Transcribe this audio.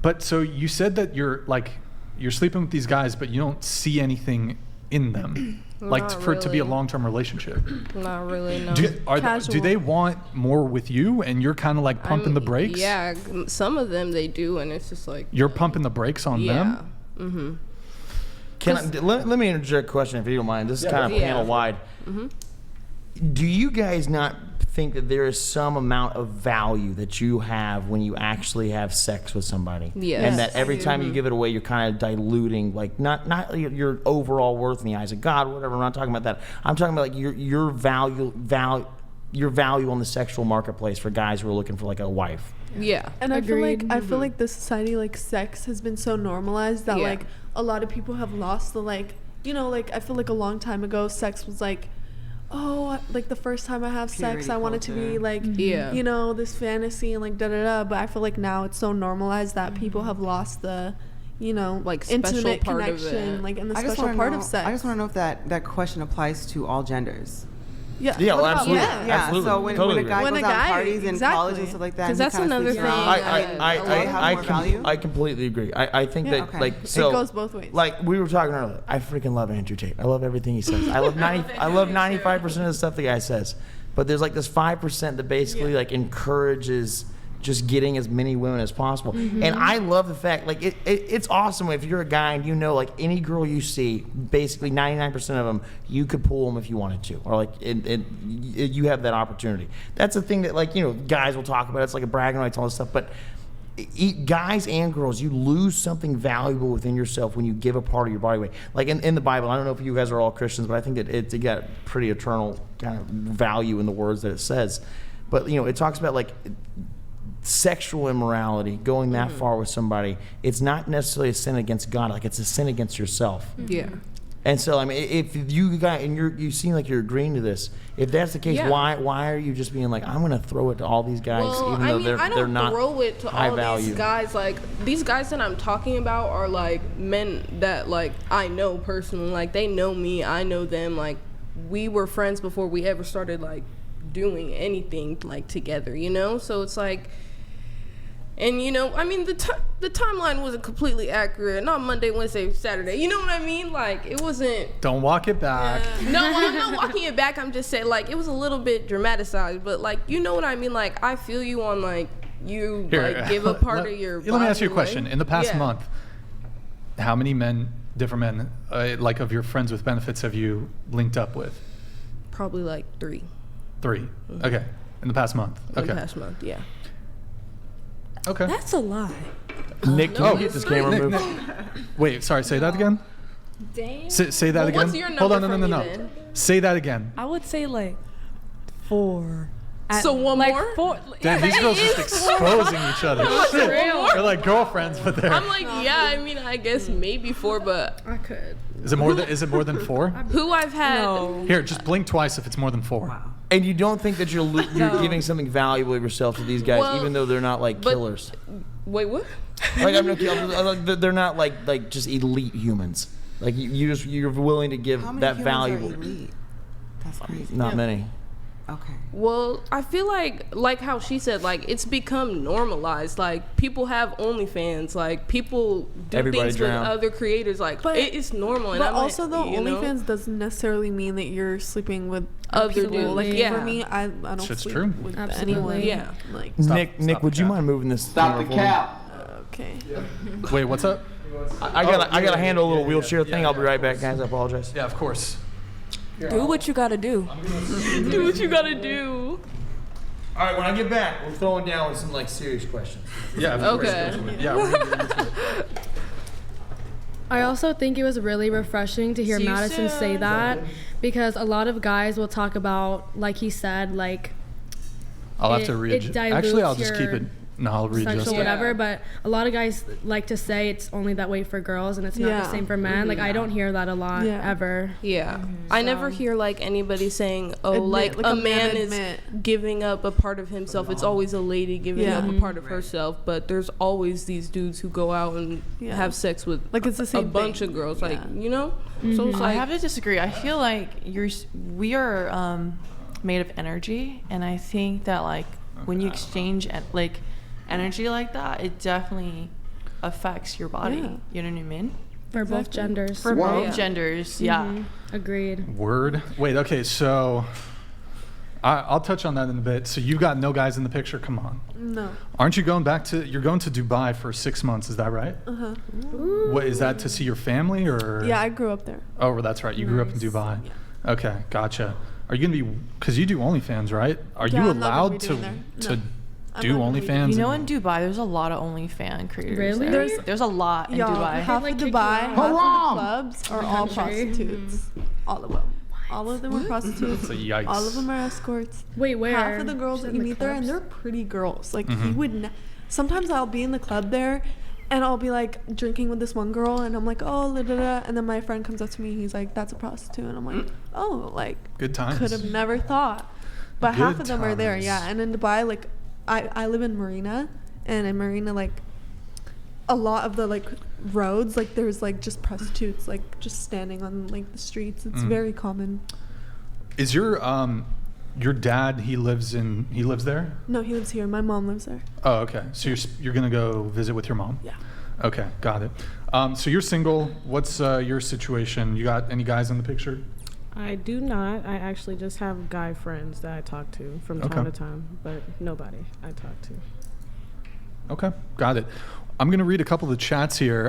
But so you said that you're sleeping with these guys, but you don't see anything in them, to be a long-term relationship. Not really, no. Do they want more with you, and you're kind of like pumping the brakes? Yeah, some of them they do, and it's just like you're pumping the brakes on them. Mm-hmm. Let me interject a question if you don't mind. This is kind of panel wide. Mm-hmm. Do you guys not think that there is some amount of value that you have when you actually have sex with somebody? Yes. And that every time you give it away, you're kind of diluting, like not your overall worth in the eyes of God, whatever. I'm not talking about that. I'm talking about like your value on the sexual marketplace for guys who are looking for like a wife. Yeah. And I feel like this society, like sex has been so normalized that like a lot of people have lost the like, you know, like I feel like a long time ago sex was like, oh, like the first time I have sex, I want it to be like, you know, this fantasy and like da-da-da. But I feel like now it's so normalized that people have lost the, you know, like intimate connection, like in the special part of sex. I just want to know if that question applies to all genders. Yeah, well, absolutely. Yeah. So when a guy goes out to parties and college and stuff like that, because that's another thing. I completely agree. I think that like so it goes both ways. Like we were talking earlier, I freaking love Andrew Tate. I love everything he says. I love 95% of the stuff the guy says. But there's like this 5% that basically like encourages just getting as many women as possible. Mm-hmm. And I love the fact, like, it's awesome if you're a guy and you know, like, any girl you see, basically 99% of them, you could pull them if you wanted to. Or, like, you have that opportunity. That's the thing that, like, you know, guys will talk about. It's like a bragging rights, all this stuff. But guys and girls, you lose something valuable within yourself when you give a part of your body away. Like, in the Bible, I don't know if you guys are all Christians, but I think that it got pretty eternal kind of value in the words that it says. But, you know, it talks about, like, sexual immorality, going that far with somebody. It's not necessarily a sin against God, like it's a sin against yourself. Yeah. And so, I mean, if you guys, and you seem like you're agreeing to this, if that's the case, why are you just being like, I'm going to throw it to all these guys, even though they're not high value? I don't throw it to all these guys. Like, these guys that I'm talking about are like men that like I know personally. Like, they know me, I know them. Like, we were friends before we ever started like doing anything like together, you know? So it's like, and, you know, I mean, the timeline wasn't completely accurate. Not Monday, Wednesday, Saturday. You know what I mean? Like, it wasn't... Don't walk it back. No, I'm not walking it back. I'm just saying, like, it was a little bit dramatized. But, like, you know what I mean? Like, I feel you on, like, you, like, give a part of your body. Let me ask you a question. In the past month, how many different men, like, of your friends with benefits have you linked up with? Probably, like, 3. 3? Mm-hmm. Okay. In the past month? Okay. In the past month, yeah. Okay. That's a lie. Nick, can you get this camera moved? Wait, sorry, say that again? Damn. Say that again. What's your number? Hold on, no. Say that again. I would say like 4. So one like more? 4. Damn, these girls just exposing each other. Shit. They're like girlfriends, but they're... I'm like, yeah, I mean, I guess maybe 4, but... I could. Is it more than 4? Who I've had... No. Here, just blink twice if it's more than 4. Wow. And you don't think that you're giving something valuable of yourself to these guys, even though they're not like killers? Wait, what? Like, I'm not, they're not like just elite humans. Like you're willing to give that valuable. Elite? That's crazy. Not many. Okay. Well, I feel like how she said, like, it's become normalized. Like, people have OnlyFans. Like, people do things with other creators. Like, it's normal. But also, though, OnlyFans doesn't necessarily mean that you're sleeping with other dudes. Like, for me, I don't sleep with anyone. Yeah. Like, Nick, would you mind moving this? Stop the cap. Okay. Wait, what's up? I gotta handle a little wheelchair thing. I'll be right back, guys. I apologize. Yeah, of course. Do what you gotta do. Do what you gotta do. All right, when I get back, we're throwing down with some like serious questions. Yeah. Okay. Yeah. We're gonna get into it. I also think it was really refreshing to hear Madison say that, because a lot of guys will talk about, like he said, like I'll have to read. Actually, I'll just keep it. No, I'll read just whatever. But a lot of guys like to say it's only that way for girls, and it's not the same for men. Like, I don't hear that a lot ever. Yeah. I never hear like anybody saying, "Oh, like a man is giving up a part of himself." It's always a lady giving up a part of herself. But there's always these dudes who go out and have sex with like it's the same a bunch of girls. Like, you know. Mm-hmm. So it's like, I have to disagree. I feel like we are made of energy, and I think that like when you exchange like energy like that, it definitely affects your body. Yeah. You know what I mean? For both genders. For both genders, yeah. Agreed. Word. Wait, okay, so I'll touch on that in a bit. So you got no guys in the picture? Come on. No. Aren't you going you're going to Dubai for 6 months, is that right? Uh-huh. What, is that to see your family or? Yeah, I grew up there. Oh, well, that's right. You grew up in Dubai. Yeah. Okay, gotcha. Are you going to be, because you do OnlyFans, right? Are Yeah, you I'm not gonna allowed be to doing there. to No. I'm do not gonna be doing OnlyFans? You know, in Dubai, there's a lot of OnlyFans creators. Really? There's a lot in Y'all, Dubai. half Like of kick Dubai, you half out. of the clubs are all Country. prostitutes. All of them. All of them are prostitutes. So yikes. All of them are escorts. Wait, where? Half of the girls that you meet there, and they're pretty girls. Like he would. Sometimes I'll be in the club there, and I'll be like drinking with this one girl, and I'm like, oh, da, da, da. And then my friend comes up to me, he's like, that's a prostitute, and I'm like, oh, like Good times. could have never thought. But half Good of them are there, times. yeah. And in Dubai, like I live in Marina, and in Marina, like a lot of the like roads, like there's like just prostitutes, like just standing on like the streets. It's very common. Is your dad, he lives there? No, he lives here. My mom lives there. Oh, okay. So you're going to go visit with your mom? Yeah. Okay, got it. So you're single. What's your situation? You got any guys in the picture? I do not. I actually just have guy friends that I talk to from time to time, but nobody I talk to. Okay, got it. I'm going to read a couple of the chats here.